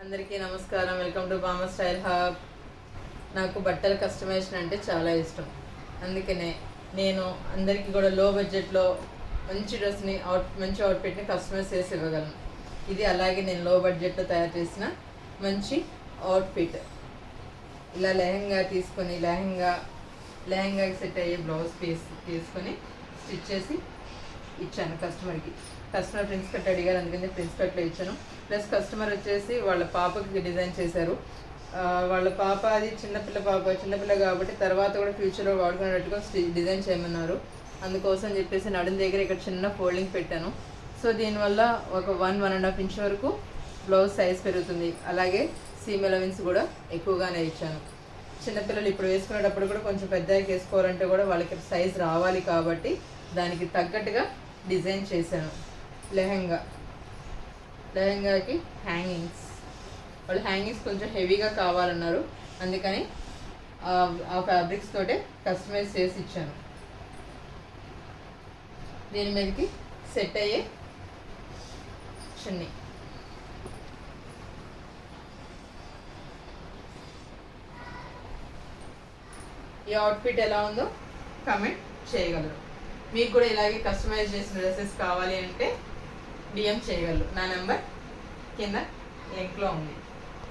అందరికీ నమస్కారం. Welcome to బామ స్టైల్ హబ్. నాకు బట్టల కస్టమైజేషన్ అంటే చాలా ఇష్టం. అందుకనే నేను అందరికీ కూడా లో బడ్జెట్లో మంచి డ్రెస్ని మంచి అవుట్ఫిట్ని కస్టమైజ్ చేసి ఇవ్వగలను. ఇది అలాగే నేను లో బడ్జెట్లో తయారు చేసిన మంచి అవుట్ఫిట్. ఇలా లెహంగా తీసుకొని లెహంగాకి సెట్ అయ్యే బ్లౌజ్ పీస్ తీసుకొని స్టిచ్ చేసి ఇచ్చాను కస్టమర్కి. కస్టమర్ ప్రిన్స్ కట్ అడిగారు, అందుకని ప్రిన్స్ కట్లో ఇచ్చాను. ప్లస్ కస్టమర్ వచ్చేసి వాళ్ళ పాపకి డిజైన్ చేశారు. వాళ్ళ పాప అది చిన్నపిల్ల కాబట్టి తర్వాత కూడా ఫ్యూచర్లో వాడుకునేటట్టుగా డిజైన్ చేయమన్నారు. అందుకోసం చెప్పేసి నడుం దగ్గర ఇక్కడ చిన్న ఫోల్డింగ్ పెట్టాను. సో దీనివల్ల ఒక 1.5 ఇంచ్ వరకు బ్లౌజ్ సైజ్ పెరుగుతుంది. అలాగే సీమ్ అలవెన్స్ కూడా ఎక్కువగానే ఇచ్చాను. చిన్నపిల్లలు ఇప్పుడు వేసుకునేటప్పుడు కూడా కొంచెం పెద్దగా వేసుకోవాలంటే కూడా వాళ్ళకి సైజ్ రావాలి కాబట్టి దానికి తగ్గట్టుగా డిజైన్ చేశాను. లెహంగాకి వాళ్ళు హ్యాంగింగ్స్ కొంచెం హెవీగా కావాలన్నారు, అందుకని ఆ ఫ్యాబ్రిక్స్ తోటే కస్టమైజ్ చేసి ఇచ్చాను. దీని మీదకి సెట్ అయ్యే చున్నీ. ఈ అవుట్ఫిట్ ఎలా ఉందో కామెంట్ చేయగలరు. మీకు కూడా ఇలాగే కస్టమైజ్ చేసిన డ్రెస్సెస్ కావాలి అంటే DM చేయగలరు. నా నెంబర్ కింద లింక్లో ఉంది.